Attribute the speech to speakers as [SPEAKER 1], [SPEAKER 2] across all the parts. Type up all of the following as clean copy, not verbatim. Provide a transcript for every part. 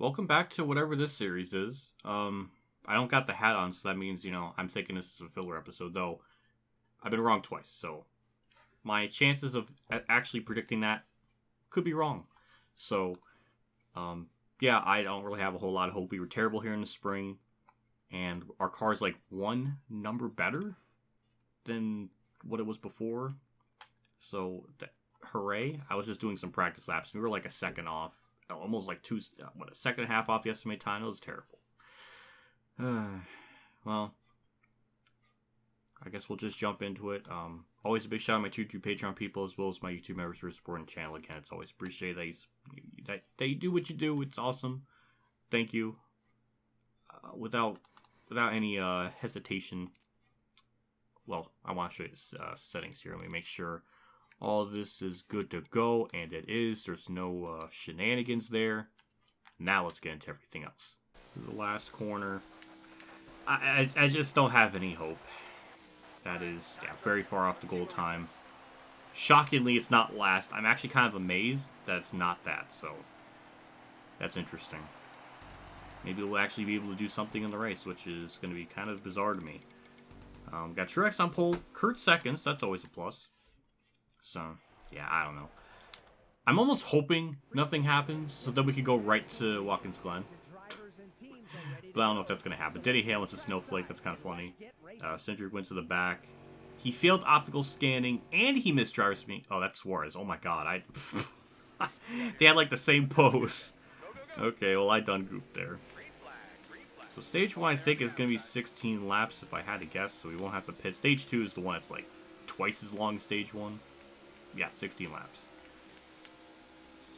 [SPEAKER 1] Welcome back to whatever this series is. I don't got the hat on, so that means, I'm thinking this is a filler episode, though I've been wrong twice, so my chances of actually predicting that could be wrong. So, yeah, I don't really have a whole lot of hope. We were terrible here in the spring, and our car's like one number better than what it was before. So, hooray. I was just doing some practice laps. We were like a second off. Almost like a second and a half off the estimated time. It was terrible. Well, I guess we'll just jump into it. Always a big shout out to my two Patreon people as well as my YouTube members for supporting the channel. Again, it's always appreciated that you do what you do. It's awesome. Thank you. Without any hesitation. Well, I want to show you the settings here. Let me make sure all of this is good to go, and it is. There's no shenanigans there. Now let's get into everything else. The last corner. I just don't have any hope. That is very far off the goal time. Shockingly, it's not last. I'm actually kind of amazed that it's not that, so that's interesting. Maybe we'll actually be able to do something in the race, which is going to be kind of bizarre to me. Got Truex on pole, Kurt seconds. That's always a plus. So, yeah, I don't know. I'm almost hoping nothing happens so that we could go right to Watkins Glen. But I don't know if that's going to happen. Denny Hamlin's a snowflake. That's kind of funny. Cindric went to the back. He failed optical scanning, and he missed driver's speed. Oh, that's Suarez. Oh, my God. They had, like, the same pose. Okay, well, I done goofed there. So stage 1, I think, is going to be 16 laps, if I had to guess, so we won't have to pit. Stage 2 is the one that's, like, twice as long as stage 1. Yeah, 16 laps.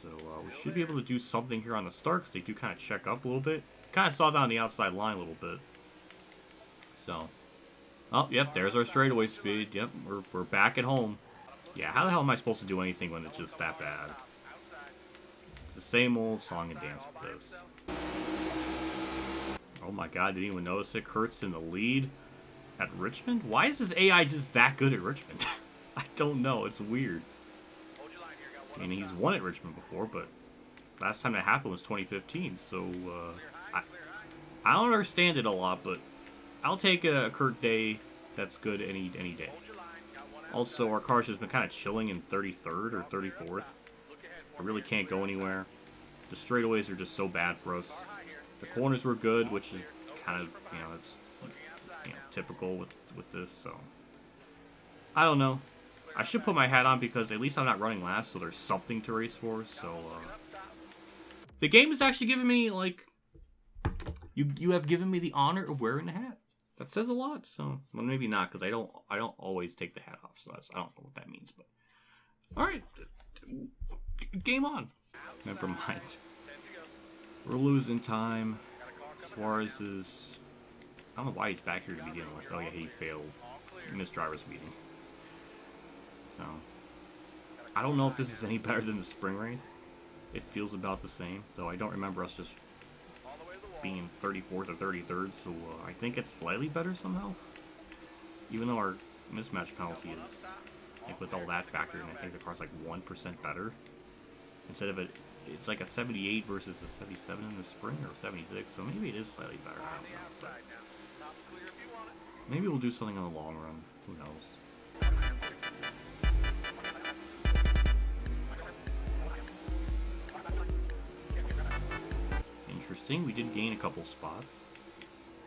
[SPEAKER 1] So we should be able to do something here on the start, because they do kind of check up a little bit. Kind of saw that on the outside line a little bit. So, oh, yep, there's our straightaway speed. Yep, we're back at home. Yeah, how the hell am I supposed to do anything when it's just that bad? It's the same old song and dance with this. Oh my God, didn't even notice it. Kurt's in the lead at Richmond? Why is this AI just that good at Richmond? I don't know, it's weird. I mean, he's won at Richmond before, but last time that happened was 2015, so I don't understand it a lot, but I'll take a Kurt day that's good any day. Also, our car's just been kind of chilling in 33rd or 34th. I really can't go anywhere. The straightaways are just so bad for us. The corners were good, which is kind of, it's typical with this, so I don't know. I should put my hat on because at least I'm not running last, so there's something to race for, so the game is actually giving me, like, you have given me the honor of wearing the hat. That says a lot, so, well, maybe not, because I don't always take the hat off, so I don't know what that means, but, alright, game on. Never mind. We're losing time. Suarez is, I don't know why he's back here to begin with. Oh yeah, he failed. He missed driver's meeting. So, I don't know if this is any better than the spring race. It feels about the same, though I don't remember us just being 34th or 33rd, so I think it's slightly better somehow. Even though our mismatch penalty is, like, with all that factored in, I think the car's like 1% better. Instead of it's like a 78 versus a 77 in the spring, or 76, so maybe it is slightly better. I don't know. But maybe we'll do something in the long run. Who knows? Interesting. We did gain a couple spots.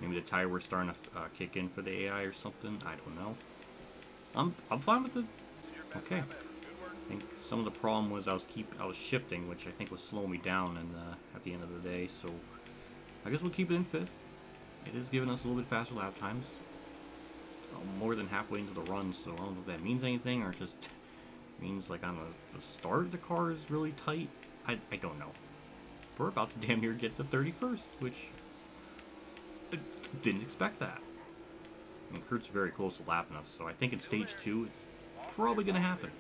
[SPEAKER 1] Maybe the tire was starting to kick in for the AI or something. I don't know. I'm fine with it. Okay. I think some of the problem was I was shifting, which I think was slowing me down at the end of the day. So I guess we'll keep it in fifth. It is giving us a little bit faster lap times. More than halfway into the run, so I don't know if that means anything or just means like on the start the car is really tight. I don't know. We're about to damn near get to 31st, which I didn't expect that. I mean, Kurt's very close to lapping us, so I think in stage 2 it's probably going to happen.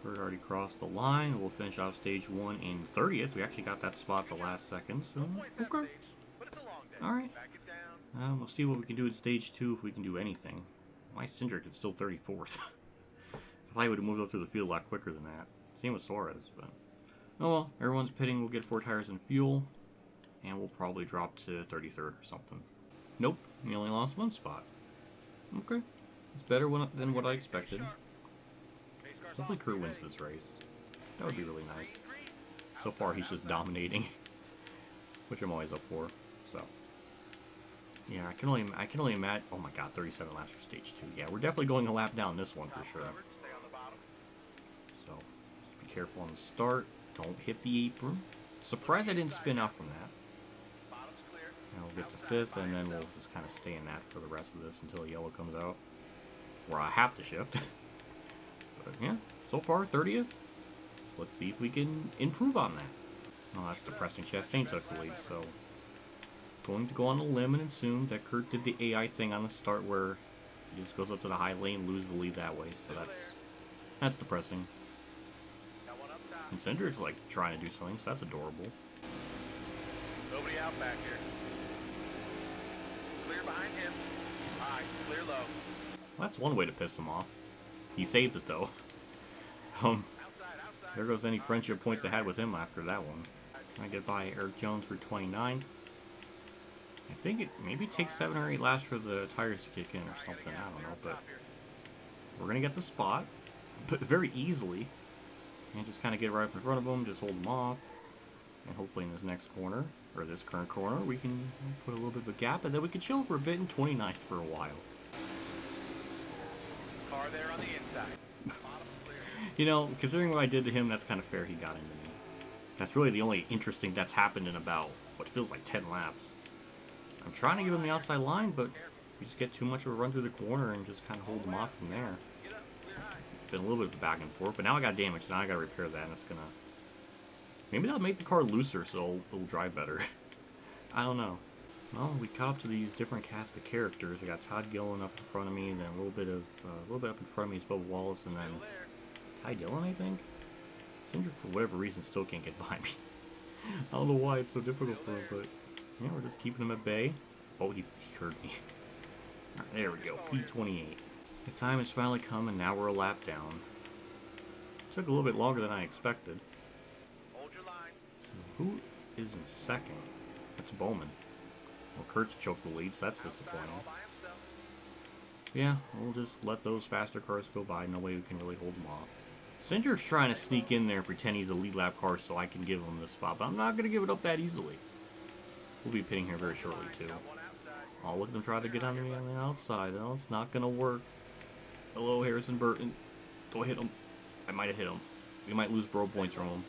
[SPEAKER 1] Kurt already crossed the line. We'll finish off stage 1 in 30th. We actually got that spot the last second, so okay. Alright. We'll see what we can do in stage 2 if we can do anything. My Cindric is still 34th. I thought he would have moved up through the field a lot quicker than that. Same with Suarez, but oh well, everyone's pitting. We'll get 4 tires and fuel. And we'll probably drop to 33rd or something. Nope, we only lost 1 spot. Okay, it's better than what I expected. Hopefully Kurt wins this race. That would be really nice. So far he's just dominating, which I'm always up for. So yeah, I can only imagine. Oh my god, 37 laps for stage 2. Yeah, we're definitely going a lap down this one for sure. So just be careful on the start. Don't hit the apron. Surprised I didn't spin out from that. Now we'll get to 5th, and then we'll just kind of stay in that for the rest of this until yellow comes out, where I have to shift. But yeah, so far 30th. Let's see if we can improve on that. Oh, that's depressing. Chastain took the lead, so going to go on a limb and assume that Kurt did the AI thing on the start, where he just goes up to the high lane, lose the lead that way. So that's depressing. And Cindric's like trying to do something, so that's adorable.
[SPEAKER 2] Nobody out back here. Clear behind him. Alright, clear low.
[SPEAKER 1] Well, that's one way to piss him off. He saved it though. There goes any friendship points I had with him after that one. I get by Eric Jones for 29. I think it maybe takes 7 or 8 laps for the tires to kick in or something. I don't know, but we're gonna get the spot, but very easily. And just kind of get right up in front of him, just hold him off, and hopefully in this next corner, or this current corner, we can put a little bit of a gap, and then we can chill for a bit in 29th for a while.
[SPEAKER 2] Car there on the inside.
[SPEAKER 1] You know, considering what I did to him, that's kind of fair he got into me. That's really the only interesting that's happened in about what feels like 10 laps. I'm trying to give him the outside line, but we just get too much of a run through the corner and just kind of hold him off from there. It's been a little bit of back and forth, but now I got damage, now I gotta repair that, and it's gonna... Maybe that'll make the car looser so it'll drive better. I don't know. Well, we caught up to these different cast of characters. I got Todd Gillen up in front of me, and then a little bit up in front of me is Bubba Wallace, and then Ty Dillon, I think? Cindric, for whatever reason, still can't get by me. I don't know why it's so difficult for him, but yeah, we're just keeping him at bay. Oh, he heard me. Right, there we go, P28. The time has finally come, and now we're a lap down. Took a little bit longer than I expected.
[SPEAKER 2] Hold your line.
[SPEAKER 1] So who is in second? That's Bowman. Well, Kurt's choked the lead, so that's disappointing. Yeah, we'll just let those faster cars go by. No way we can really hold them off. Cindric's trying to sneak in there and pretend he's a lead lap car so I can give him the spot, but I'm not going to give it up that easily. We'll be pitting here very shortly, too. Oh, look at them try to get on me on the outside. No, it's not going to work. Hello, Harrison Burton. Don't hit him. I might have hit him. We might lose bro points from him.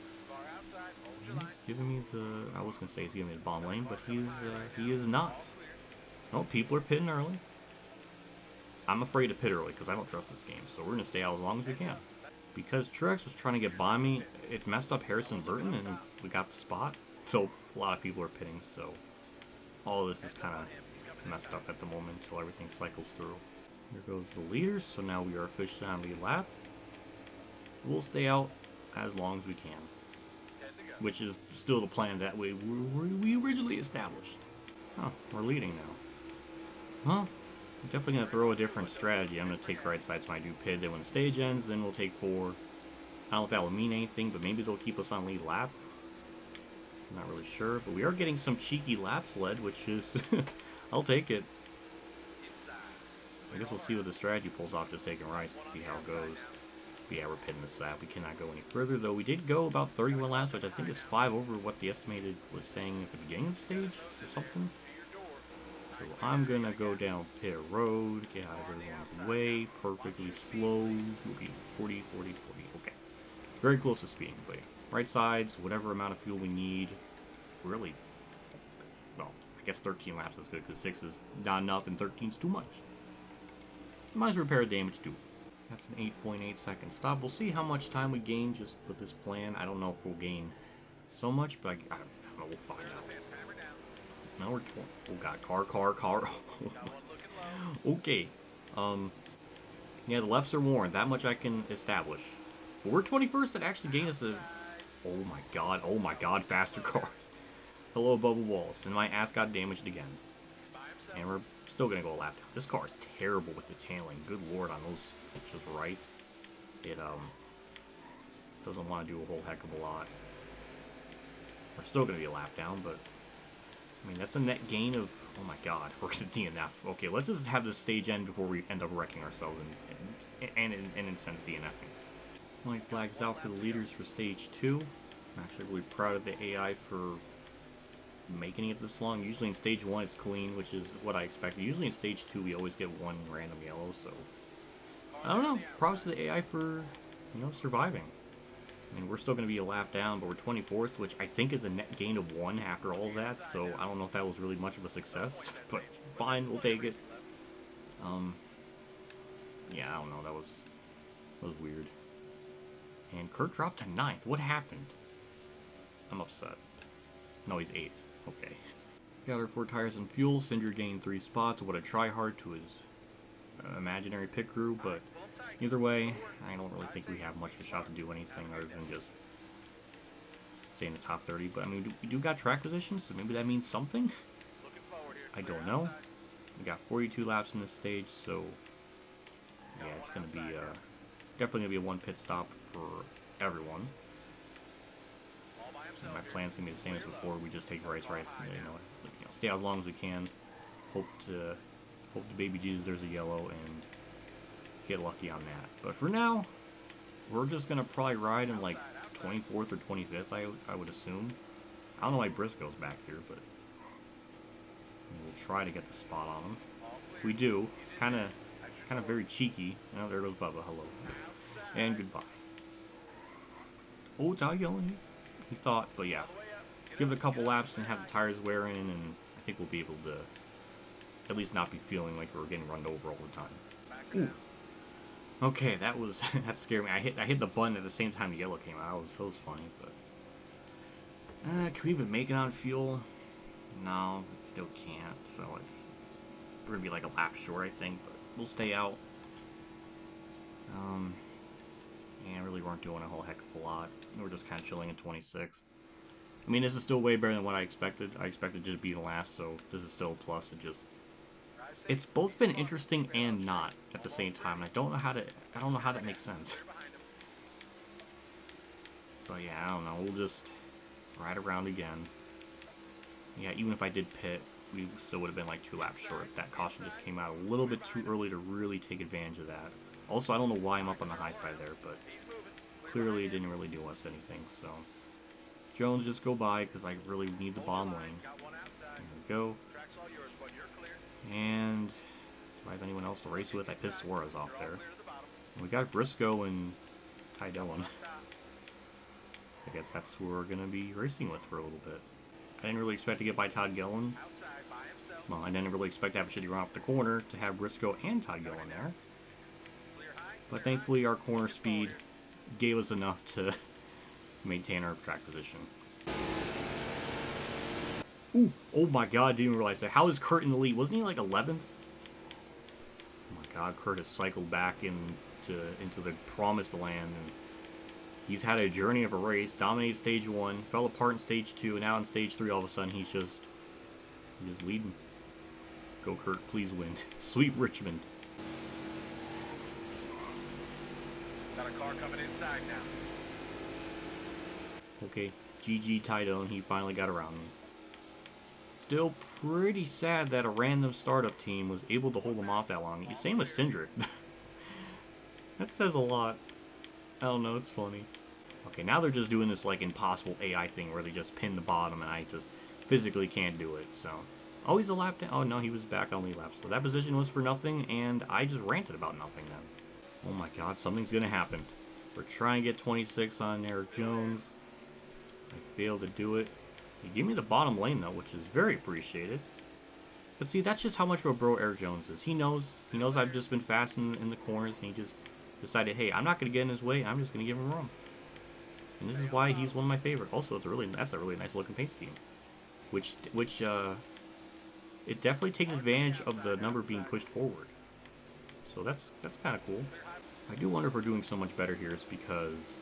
[SPEAKER 1] He's giving me the... I was going to say he's giving me the bomb lane, but he is not. No, people are pitting early. I'm afraid to pit early because I don't trust this game, so we're going to stay out as long as we can. Because Truex was trying to get by me, it messed up Harrison Burton, and we got the spot. So a lot of people are pitting, so all of this is kind of messed up at the moment until everything cycles through. Here goes the leaders, so now we are officially on the lap. We'll stay out as long as we can, which is still the plan that we originally established. Oh, we're leading now. Huh? I'm definitely going to throw a different strategy. I'm going to take right sides when I do pit, then when the stage ends, then we'll take 4. I don't know if that will mean anything, but maybe they'll keep us on lead lap. I'm not really sure, but we are getting some cheeky laps led, which is... I'll take it. I guess we'll see what the strategy pulls off, just taking rights and see how it goes. But yeah, we're pitting this lap. We cannot go any further, though. We did go about 31 laps, which I think is 5 over what the estimated was saying at the beginning of the stage, or something. So I'm gonna go down pit road, get out of everyone's way, perfectly slow. We'll be 40, 40, 40. Okay. Very close to speeding, but yeah. Right sides, whatever amount of fuel we need. Really, well, I guess 13 laps is good because 6 is not enough and 13 is too much. Might as well repair the damage too. That's an 8.8 second stop. We'll see how much time we gain just with this plan. I don't know if we'll gain so much, but I don't know. We'll find out. Now we're 20. Oh god, car. Okay. Yeah, the lefts are worn. That much I can establish. But we're 21st. That actually gained us a... Oh my god, faster cars. Hello, Bubba Wallace. And my ass got damaged again. And we're still gonna go a lap down. This car is terrible with its handling. Good lord, on those just rights. It, doesn't want to do a whole heck of a lot. We're still gonna be a lap down, but... I mean, that's a net gain of... Oh my god, we're going to DNF. Okay, let's just have this stage end before we end up wrecking ourselves and in a sense, DNFing. White flags out for the leaders for stage 2. I'm actually really proud of the AI for making it this long. Usually in stage 1 it's clean, which is what I expected. Usually in stage 2 we always get one random yellow, so... I don't know. Props to the AI for, you know, surviving. I mean, we're still going to be a lap down, but we're 24th, which I think is a net gain of 1 after all of that, so I don't know if that was really much of a success, but fine, we'll take it. Yeah, I don't know, that was weird. And Kurt dropped to 9th. What happened? I'm upset. No, he's 8th. Okay. Got our 4 tires and fuel. Cinder gained 3 spots. What a try-hard to his imaginary pit crew, but either way, I don't really think we have much of a shot to do anything other than just stay in the top 30. But I mean, we do got track positions, so maybe that means something? I don't know. We got 42 laps in this stage, so yeah, it's going to be definitely going to be a 1 pit stop for everyone. And my plan's going to be the same as before. We just take rights, right? You know, stay out as long as we can. Hope to baby Jesus there's a yellow and get lucky on that. But for now, we're just going to probably ride in like 24th or 25th, I would assume. I don't know why Briscoe's back here, but we'll try to get the spot on him. We do. Kind of very cheeky. Oh, there goes Bubba. Hello. And goodbye. Oh, it's out yelling. He thought, but yeah. Give it a couple laps and have the tires wear in, and I think we'll be able to at least not be feeling like we're getting run over all the time. Ooh. Okay, that scared me. I hit the button at the same time the yellow came out. That was funny, but can we even make it on fuel? No, still can't. So we're gonna be like a lap short, I think, but we'll stay out. Yeah, really weren't doing a whole heck of a lot. We're just kind of chilling in 26th. I mean, this is still way better than what I expected. I expected to just be last, so this is still a plus. It's both been interesting and not at the same time. I don't know how that makes sense. But yeah, I don't know. We'll just ride around again. Yeah, even if I did pit, we still would have been like 2 laps short. That caution just came out a little bit too early to really take advantage of that. Also, I don't know why I'm up on the high side there, but clearly it didn't really do us anything, so... Jones, just go by, because I really need the bottom lane. There we go. And... do I have anyone else to race with? I pissed Suarez off there. And we got Briscoe and Ty Dillon. I guess that's who we're going to be racing with for a little bit. I didn't really expect to get by Todd Gillen. Well, I didn't really expect to have a shitty run off the corner to have Briscoe and Todd Gillen there. But thankfully our corner speed gave us enough to maintain our track position. Ooh, oh my god, didn't realize that. How is Kurt in the lead? Wasn't he like 11th? Oh my god, Kurt has cycled back into the promised land. And he's had a journey of a race, dominated stage 1, fell apart in stage 2, and now in stage 3 all of a sudden he's just leading. Go Kurt, please win. Sweep Richmond.
[SPEAKER 2] Got a car coming inside now.
[SPEAKER 1] Okay, GG Tidone, he finally got around me. Still pretty sad that a random startup team was able to hold him off that long. Same with Cindric. That says a lot. I don't know, it's funny. Okay, now they're just doing this like impossible AI thing where they just pin the bottom and I just physically can't do it, so. Oh, he's a lap down. Oh no, he was back on lead lap. So that position was for nothing and I just ranted about nothing then. Oh my god, something's gonna happen. We're trying to get 26 on Eric Jones. I failed to do it. He gave me the bottom lane though, which is very appreciated. But see, that's just how much of a bro Eric Jones is. He knows I've just been fast in the corners and he just decided, hey, I'm not gonna get in his way, I'm just gonna give him room. And this is why he's one of my favorite. Also, that's a really nice looking paint scheme. Which it definitely takes advantage of the number being pushed forward. So that's kind of cool. I do wonder if we're doing so much better here. It's because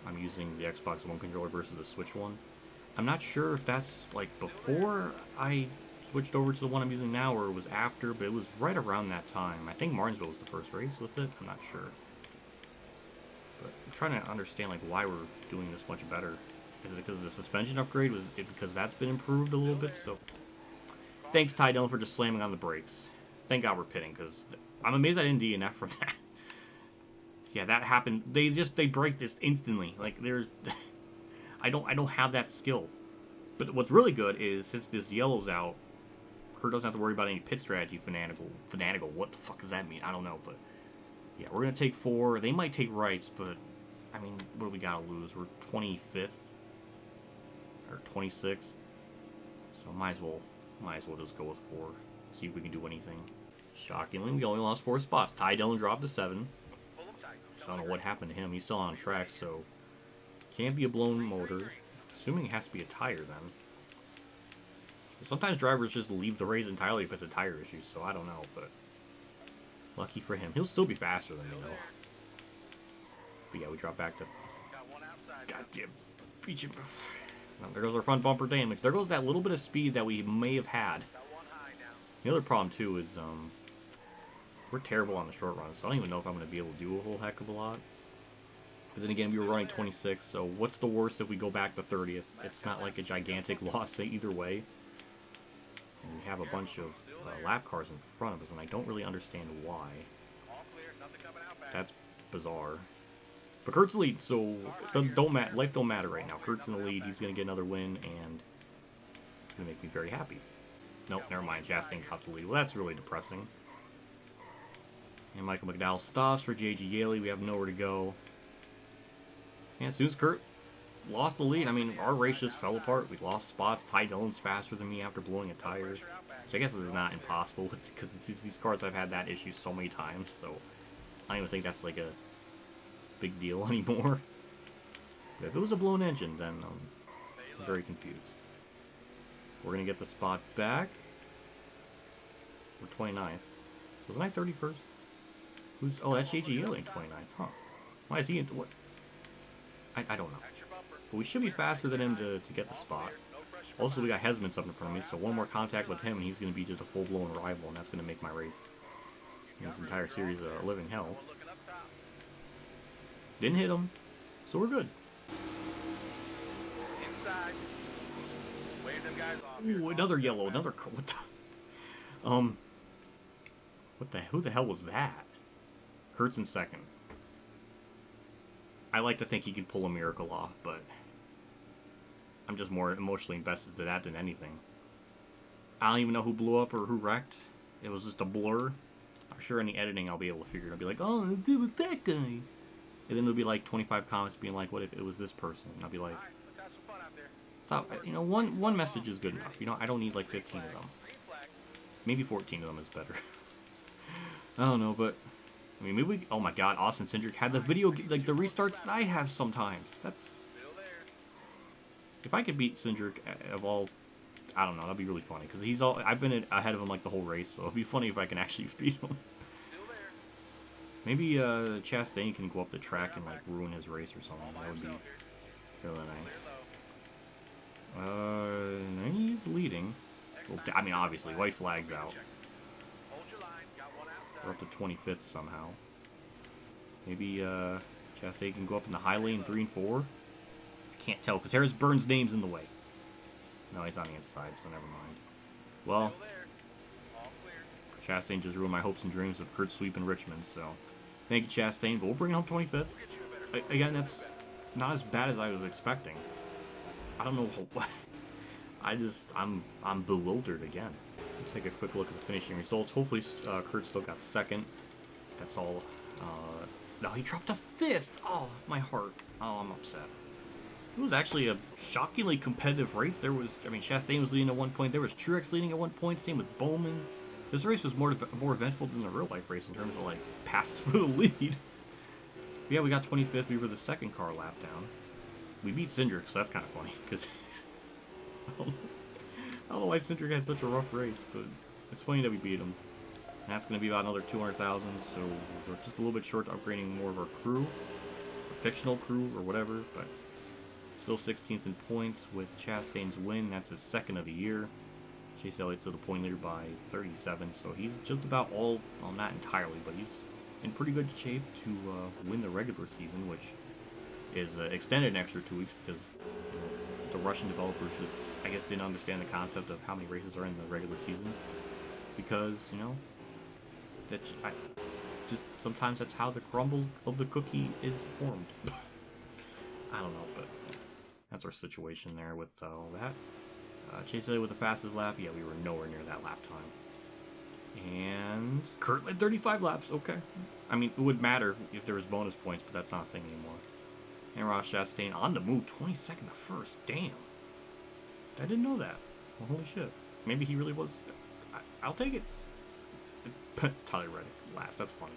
[SPEAKER 1] I'm using the Xbox One controller versus the Switch one. I'm not sure if that's like before I switched over to the one I'm using now or it was after, but it was right around that time. I think Martinsville was the first race with it. I'm not sure. But I'm trying to understand like why we're doing this much better Is it because of the suspension upgrade? Was it because that's been improved a little bit? So, thanks, Ty Dillon, for just slamming on the brakes. Thank God we're pitting, because I'm amazed I didn't DNF from that. Yeah, that happened. They break this instantly. Like, there's... I don't have that skill. But what's really good is, since this yellow's out, Kurt doesn't have to worry about any pit strategy fanatical. What the fuck does that mean? I don't know, but... Yeah, we're going to take 4. They might take rights, but... I mean, what do we got to lose? We're 25th. Or 26th. So might as well just go with 4. See if we can do anything. Shockingly, we only lost 4 spots. Ty Dillon dropped to 7. So I don't know what happened to him. He's still on track, so... Can't be a blown motor. Assuming it has to be a tire, then. Sometimes drivers just leave the race entirely if it's a tire issue, so I don't know, but... Lucky for him. He'll still be faster than me, though. But yeah, we drop back to... Goddamn beach. Well, there goes our front bumper damage. There goes that little bit of speed that we may have had. The other problem, too, is, we're terrible on the short run, so I don't even know if I'm going to be able to do a whole heck of a lot. But then again, we were running 26, so what's the worst if we go back to 30th? It's not like a gigantic loss either way. And we have a bunch of lap cars in front of us, and I don't really understand why. That's bizarre. But Kurt's lead, so life don't matter right now. Kurt's in the lead. He's going to get another win, and it's going to make me very happy. Nope, never mind. Chastain caught the lead. Well, that's really depressing. And Michael McDowell stops for J.G. Yaley. We have nowhere to go. And as soon as Kurt lost the lead, I mean, our race just fell apart. We lost spots. Ty Dillon's faster than me after blowing a tire. Which I guess is not impossible, because these cars I've had that issue so many times, so I don't even think that's like a big deal anymore. But if it was a blown engine, then I'm very confused. We're going to get the spot back. We're 29th. Wasn't I 31st? Who's... Oh, that's J.G. Yaley in 29th. Huh. Why is he in... What? I don't know. But we should be faster than him to get the spot. Also, we got Hesmans up in front of me, so one more contact with him, and he's going to be just a full-blown rival, and that's going to make my race in this entire series a living hell. Didn't hit him, so we're good. Ooh, another yellow, another... What the... Who the hell was that? Kurt's in second. I like to think he could pull a miracle off, but I'm just more emotionally invested to that than anything. I don't even know who blew up or who wrecked. It was just a blur. I'm sure in the editing I'll be able to figure it. I'll be like, oh, it was that guy. And then there'll be like 25 comments being like, what if it was this person? And I'll be like, stop. You know, one message is good enough. You know, I don't need like 15 of them. Maybe 14 of them is better. I don't know, but... I mean, maybe we... Oh my god, Austin Cindric had the video... Like, the restarts that I have sometimes. That's... If I could beat Cindric of all... I don't know, that'd be really funny. Because he's all... I've been ahead of him, like, the whole race. So it'd be funny if I can actually beat him. Maybe, Chastain can go up the track and, like, ruin his race or something. That would be really nice. He's leading. Well, I mean, obviously, white flag's out. We're up to 25th somehow. Maybe Chastain can go up in the high lane 3 and 4. Can't tell because Harris Burns' name's in the way. No, he's on the inside, so never mind. Well, Chastain just ruined my hopes and dreams of Kurt sweeping Richmond. So thank you, Chastain. But we'll bring home 25th. Again, that's not as bad as I was expecting. I don't know what. I'm bewildered again. Let's take a quick look at the finishing results. Hopefully, Kurt still got second. That's all. No, he dropped to 5th. Oh, my heart. Oh, I'm upset. It was actually a shockingly competitive race. There was, I mean, Chastain was leading at one point. There was Truex leading at one point. Same with Bowman. This race was more eventful than the real life race in terms of like passes for the lead. But yeah, we got 25th. We were the second car lap down. We beat Cindric, so that's kind of funny because. I don't know why Cindric had such a rough race, but it's funny that we beat him. And that's going to be about another 200,000, so we're just a little bit short to upgrading more of our crew, or fictional crew, or whatever, but still 16th in points with Chastain's win. That's his second of the year. Chase Elliott's to the point leader by 37, so he's just about all, well, not entirely, but he's in pretty good shape to win the regular season, which, is extended an extra 2 weeks because the Russian developers just, I guess, didn't understand the concept of how many races are in the regular season. Because, just sometimes that's how the crumble of the cookie is formed. I don't know, but that's our situation there with all that. Chase Elliott with the fastest lap. Yeah, we were nowhere near that lap time. And Kurt led 35 laps. Okay. I mean, it would matter if there was bonus points, but that's not a thing anymore. And Ross Chastain on the move, 22nd to first. Damn. I didn't know that. Well, holy shit. Maybe he really was. I'll take it. Tyler Reddick last. That's funny.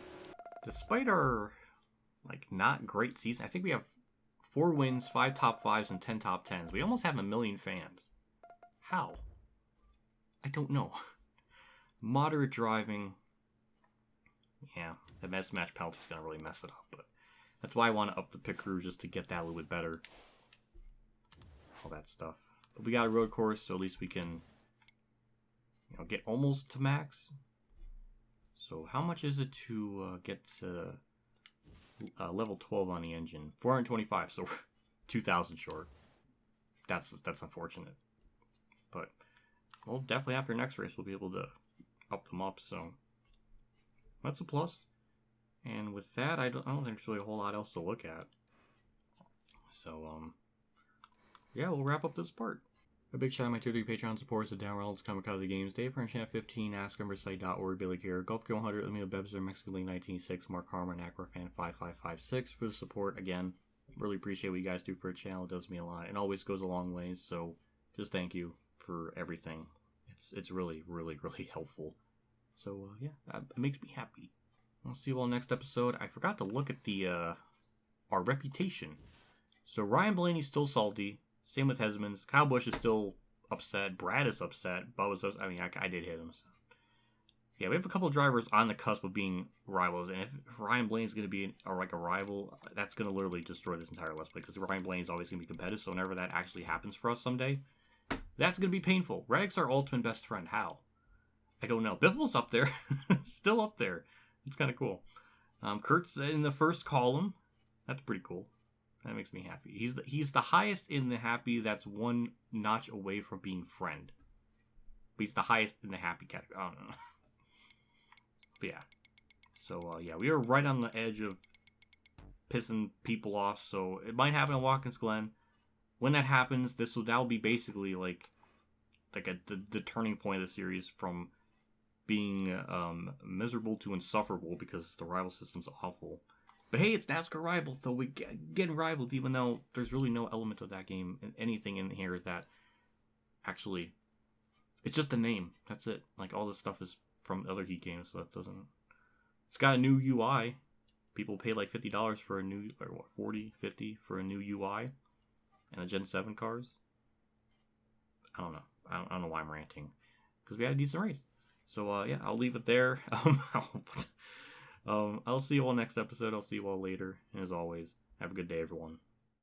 [SPEAKER 1] Despite our, not great season, I think we have 4 wins, 5 top 5s, and 10 top 10s. We almost have 1 million fans. How? I don't know. Moderate driving. Yeah, the mismatch penalty is going to really mess it up, but that's why I want to up the pit crew just to get that a little bit better. All that stuff. But we got a road course, so at least we can, get almost to max. So how much is it to get to level 12 on the engine? 425, so 2,000 short. That's unfortunate. But, well, definitely after next race we'll be able to up them up, so that's a plus. And with that, I don't think there's really a whole lot else to look at. So, yeah, we'll wrap up this part. A big shout out to my tier 3 Patreon supporters: Dan Reynolds, Kamikazegames, Dave from Channel 15, NASCAR Billy Care, Gulf Kill 100, EmilioBebzer, Mexican League 1986, Mark Harman, NASCAR Fan 5556 for the support. Again, really appreciate what you guys do for a channel. It does me a lot and always goes a long way. So, just thank you for everything. It's really, really, really helpful. So, yeah, it makes me happy. I'll see you all next episode. I forgot to look at the our reputation. So Ryan Blaney's still salty. Same with Hesmans. Kyle Busch is still upset. Brad is upset. Bubba's upset. I mean, I did hit him. So. Yeah, we have a couple of drivers on the cusp of being rivals. And if Ryan Blaney's going to be a rival, that's going to literally destroy this entire Let's Play. Because Ryan Blaney's always going to be competitive. So whenever that actually happens for us someday, that's going to be painful. Reddick's our ultimate best friend. How? I don't know. Biffle's up there. Still up there. It's kind of cool. Kurt's in the first column. That's pretty cool. That makes me happy. He's the highest in the happy. That's one notch away from being friend. But he's the highest in the happy category. I don't know. But yeah. So, yeah, we are right on the edge of pissing people off. So it might happen at Watkins Glen. When that happens, that'll be basically the turning point of the series from being miserable to insufferable because the rival system's awful. But hey, it's NASCAR rival, so we getting rivaled, even though there's really no element of that game and anything in here that actually, it's just a name. That's it. All this stuff is from other Heat games, so that doesn't. It's got a new UI. People pay $50 for a new, or what, 40, 50 for a new UI, and the Gen 7 cars. I don't know. I don't know why I'm ranting, because we had a decent race. So yeah, I'll leave it there. I'll see you all next episode. I'll see you all later. And as always, have a good day, everyone.